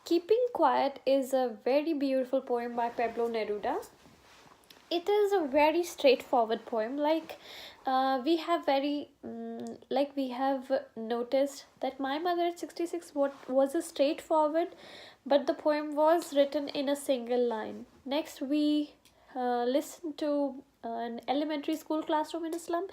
Keeping Quiet is a very beautiful poem by Pablo Neruda. It is a very straightforward poem. We have noticed that My Mother at 66 was a straightforward, but the poem was written in a single line. Next, we listened to an elementary school classroom in Islam.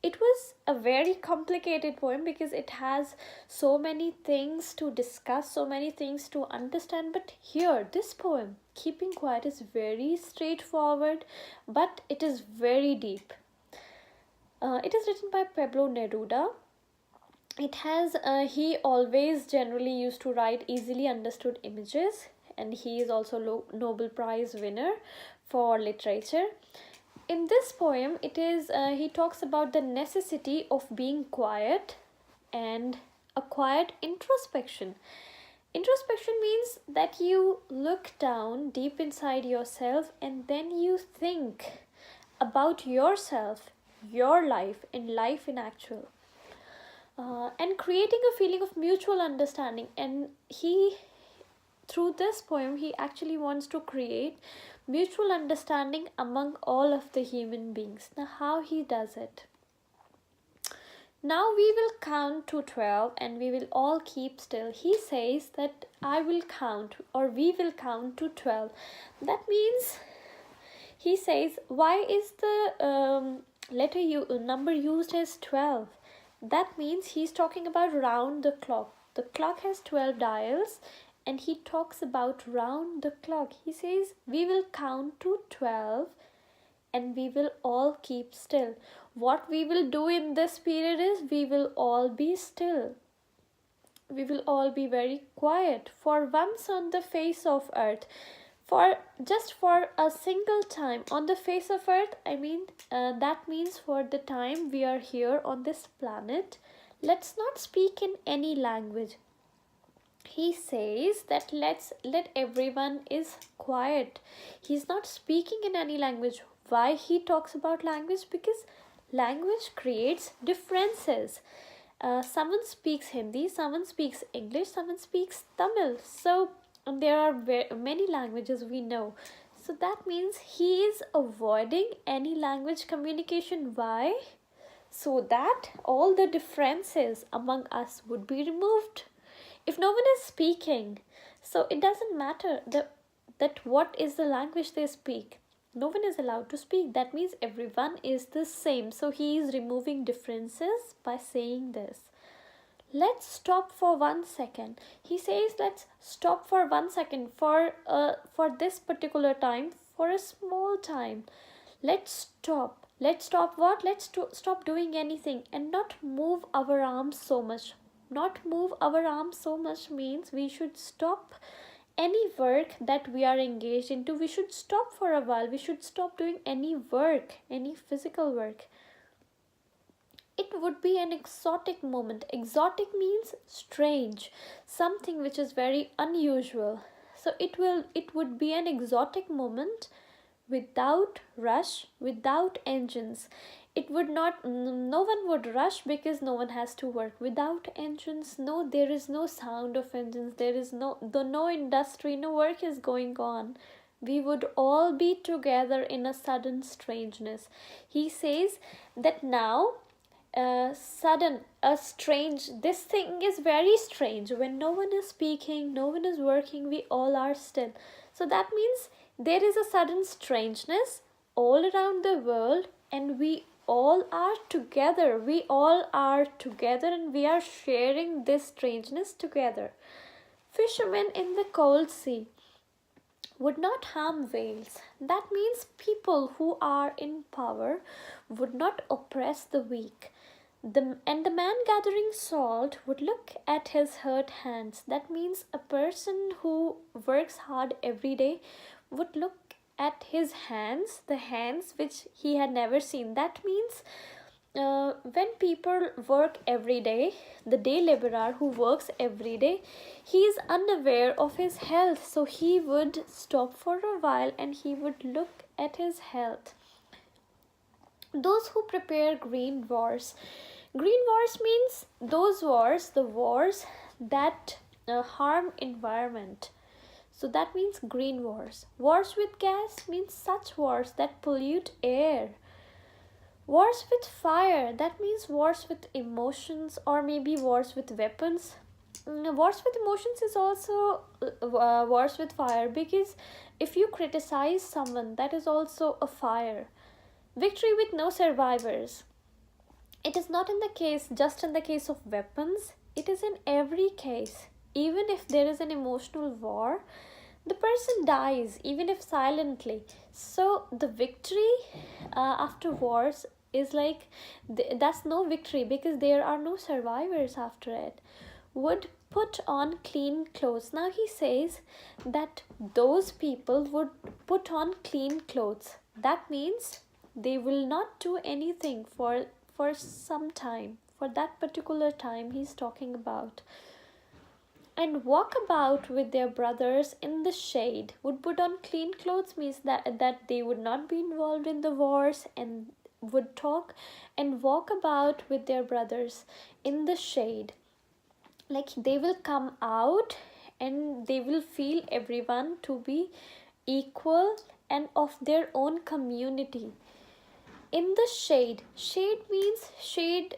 It was a very complicated poem because it has so many things to discuss, so many things to understand. But here, this poem, Keeping Quiet, is very straightforward, but it is very deep. It is written by Pablo Neruda. He always generally used to write easily understood images, and he is also Nobel Prize winner for literature. In this poem, he talks about the necessity of being quiet and a quiet introspection. Introspection means that you look down deep inside yourself and then you think about yourself, your life, and life in actual. And creating a feeling of mutual understanding. And through this poem, he actually wants to create mutual understanding among all of the human beings. Now, how he does it? Now we will count to 12 and we will all keep still. He says that I will count, or we will count to 12. That means, he says, why is the number used as 12? That means he's talking about round the clock. The clock has 12 dials, and he talks about round the clock. He says we will count to 12 and we will all keep still. What we will do in this period is we will all be still. We will all be very quiet for once on the face of earth. For a single time on the face of earth, that means for the time we are here on this planet, let's not speak in any language. He says that let everyone is quiet. He's not speaking in any language. Why he talks about language? Because language creates differences. Someone speaks Hindi, someone speaks English, someone speaks Tamil. So there are many languages we know. So that means he is avoiding any language communication. Why? So that all the differences among us would be removed. If no one is speaking, so it doesn't matter that what is the language they speak. No one is allowed to speak. That means everyone is the same. So he is removing differences by saying this. Let's stop for 1 second. He says let's stop for 1 second for this particular time, for a small time. Let's stop. Let's stop what? Let's stop doing anything and not move our arms so much. Not move our arms so much means we should stop any work that we are engaged into. We should stop for a while. We should stop doing any work, any physical work. It would be an exotic moment. Exotic means strange, something which is very unusual. So it would be an exotic moment without rush, without engines. No one would rush because no one has to work. Without engines, there is no sound of engines. There is no industry, no work is going on. We would all be together in a sudden strangeness. He says that now, this thing is very strange. When no one is speaking, no one is working, we all are still. So that means there is a sudden strangeness all around the world, and we all are together. We all are together and we are sharing this strangeness together. Fishermen in the cold sea would not harm whales. That means people who are in power would not oppress the weak. And the man gathering salt would look at his hurt hands. That means a person who works hard every day would look at his hands, the hands which he had never seen. That means when people work every day, the day laborer who works every day, he is unaware of his health. So he would stop for a while and he would look at his health. Those who prepare green wars. Green wars means those wars, the wars that harm environment. So that means green wars. Wars with gas means such wars that pollute air. Wars with fire, that means wars with emotions, or maybe wars with weapons. Wars with emotions is also wars with fire, because if you criticize someone, that is also a fire. Victory with no survivors. It is not in the case, just in the case of weapons, it is in every case. Even if there is an emotional war, the person dies, even if silently. So the victory after wars is like, that's no victory, because there are no survivors after it. Would put on clean clothes. Now he says that those people would put on clean clothes. That means they will not do anything for some time, for that particular time he's talking about. And walk about with their brothers in the shade. Would put on clean clothes means that they would not be involved in the wars, and would talk and walk about with their brothers in the shade. Like they will come out and they will feel everyone to be equal and of their own community. In the shade. Shade means shade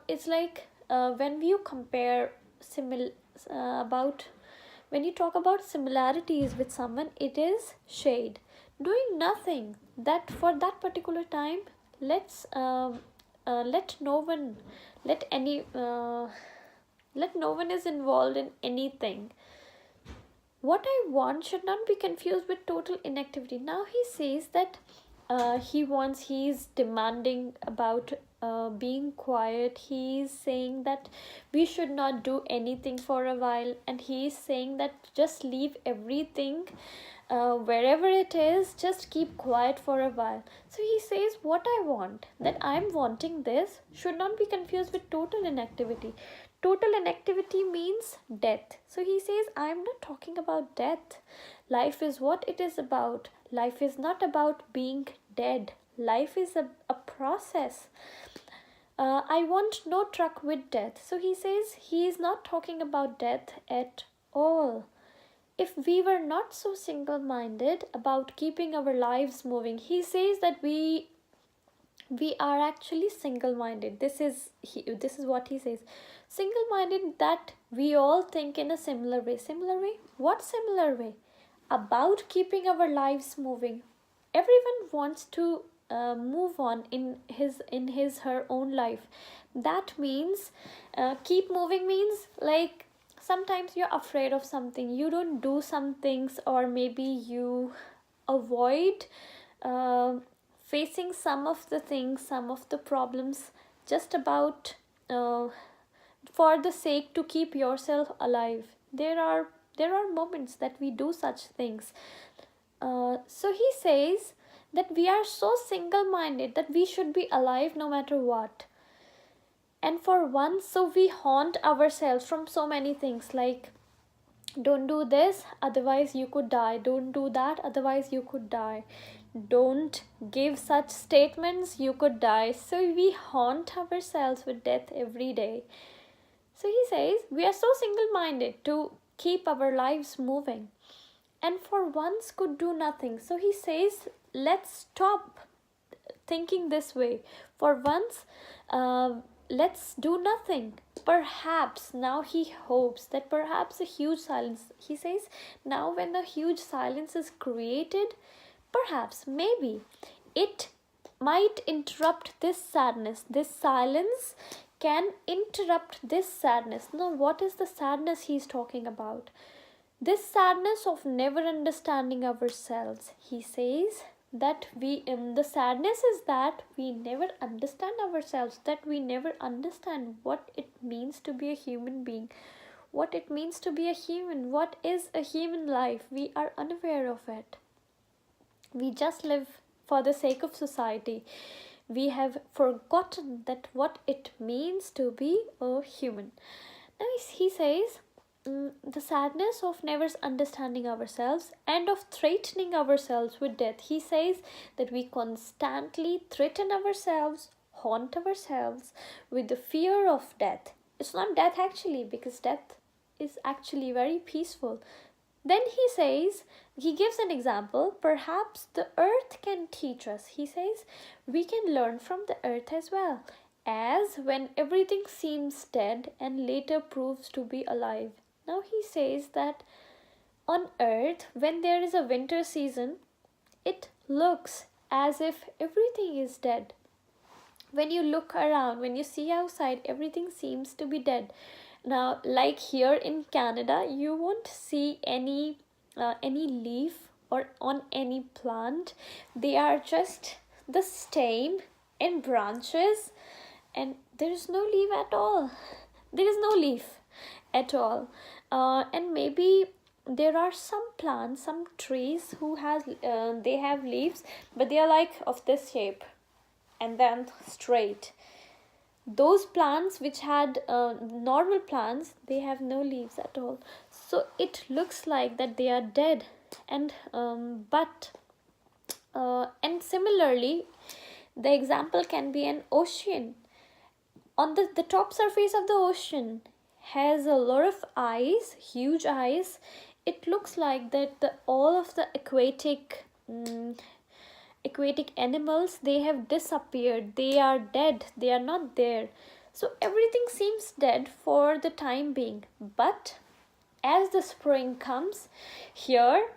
is like when you compare about when you talk about similarities with someone, it is shade. Doing nothing, that for that particular time, let's let no one let any let no one is involved in anything. What I want should not be confused with total inactivity. Now he says that he's demanding about being quiet. He's saying that we should not do anything for a while, and he's saying that just leave everything wherever it is, just keep quiet for a while. So he says, what I want, that I'm wanting this, should not be confused with total inactivity. Total inactivity means death. So he says, I'm not talking about death. Life is what it is about. Life is not about being dead. Life is a process. I want no truck with death. So he says he is not talking about death at all. If we were not so single-minded about keeping our lives moving, he says that we are actually single-minded. This is what he says. Single-minded, that we all think in a similar way. Similar way? What similar way? About keeping our lives moving. Everyone wants to move on in his her own life. That means keep moving means like sometimes you're afraid of something, you don't do some things, or maybe you avoid facing some of the things, some of the problems, just about for the sake to keep yourself alive. There are moments that we do such things. So he says that we are so single-minded that we should be alive no matter what. And for once, so we haunt ourselves from so many things, like don't do this, otherwise you could die. Don't do that, otherwise you could die. Don't give such statements, you could die. So we haunt ourselves with death every day. So he says we are so single-minded to keep our lives moving, and for once could do nothing. So he says, let's stop thinking this way. For once, let's do nothing. Perhaps, now he hopes that perhaps a huge silence, he says, now when a huge silence is created, perhaps, maybe, it might interrupt this sadness. This silence can interrupt this sadness. Now, what is the sadness he's talking about? This sadness of never understanding ourselves. He says that the sadness is that we never understand ourselves, that we never understand what it means to be a human being, what it means to be a human, what is a human life. We are unaware of it. We just live for the sake of society. We have forgotten that what it means to be a human. Now he says, the sadness of never understanding ourselves and of threatening ourselves with death. He says that we constantly threaten ourselves, haunt ourselves with the fear of death. It's not death actually, because death is actually very peaceful. Then he gives an example. Perhaps the earth can teach us. He says we can learn from the earth as well, as when everything seems dead and later proves to be alive. Now he says that on earth, when there is a winter season, it looks as if everything is dead. When you look around, when you see outside, everything seems to be dead. Now, like here in Canada, you won't see any leaf or on any plant. They are just the stem and branches, and there is no leaf at all. There is no leaf at all. And maybe there are some plants, some trees who they have leaves, but they are like of this shape and then straight. Those plants which had normal plants, they have no leaves at all. So it looks like that they are dead. And similarly, the example can be an ocean. On the top surface of the ocean has a lot of ice, huge ice. It looks like that all of the aquatic animals, they have disappeared. They are dead. They are not there. So everything seems dead for the time being. But as the spring comes, here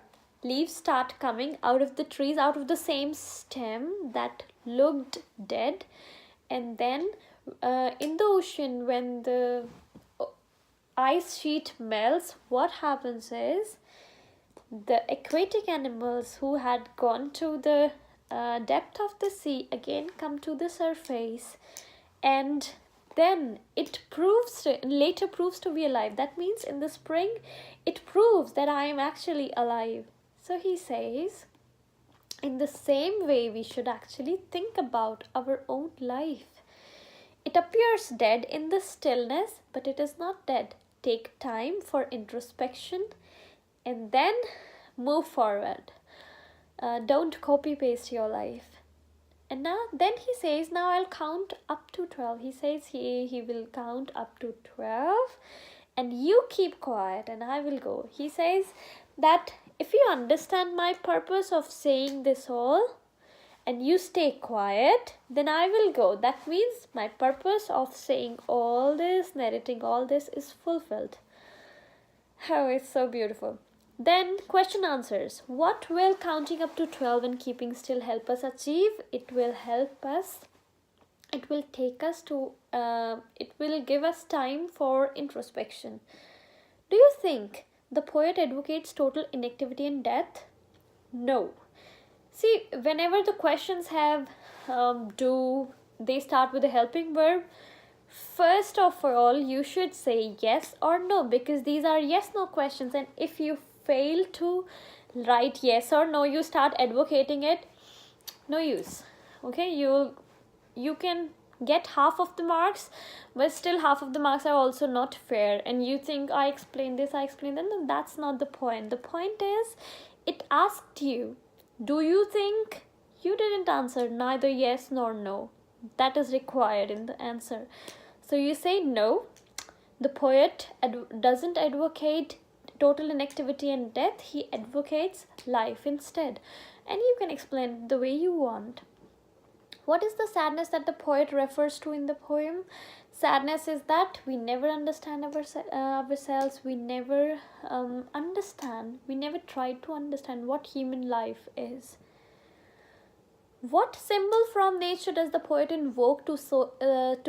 leaves start coming out of the trees, out of the same stem that looked dead. And then in the ocean, when the ice sheet melts, what happens is the aquatic animals who had gone to the depth of the sea again come to the surface, and then it later proves to be alive. That means in the spring it proves that I am actually alive. So he says, in the same way, we should actually think about our own life. It appears dead in the stillness, but it is not dead. Take time for introspection and then move forward. Don't copy paste your life. And then he says, now I'll count up to 12. He says he will count up to 12 and you keep quiet and I will go. He says that if you understand my purpose of saying this all and you stay quiet, then I will go. That means my purpose of saying all this, narrating all this is fulfilled. Oh, it's so beautiful. Then question answers. What will counting up to 12 and keeping still help us achieve? It will help us. It will take us to, it will give us time for introspection. Do you think the poet advocates total inactivity and death? No. See, whenever the questions have they start with a helping verb, first of all, you should say yes or no, because these are yes-no questions. And if you fail to write yes or no, you start advocating it, no use. Okay, you can get half of the marks, but still half of the marks are also not fair. And you think, I explained this, I explained that. No, that's not the point. The point is, it asked you, do you think? You didn't answer neither yes nor no. That is required in the answer. So you say no. The poet doesn't advocate total inactivity and death. He advocates life instead. And you can explain the way you want. What is the sadness that the poet refers to in the poem? Sadness is that we never understand ourselves. We never we never try to understand what human life is. What symbol from nature does the poet invoke to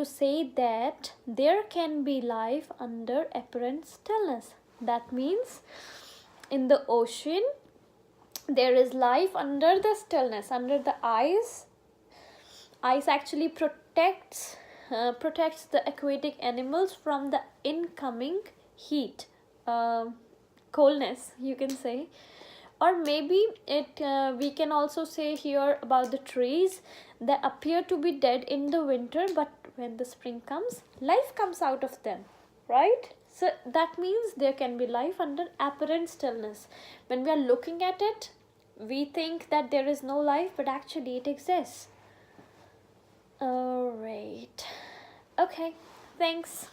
say that there can be life under apparent stillness? That means in the ocean, there is life under the stillness, under the ice. Ice actually protects the aquatic animals from the incoming heat, coldness, you can say. Or maybe we can also say here about the trees that appear to be dead in the winter, but when the spring comes, life comes out of them, right? So that means there can be life under apparent stillness. When we are looking at it, we think that there is no life, but actually it exists. Alright. Okay, thanks.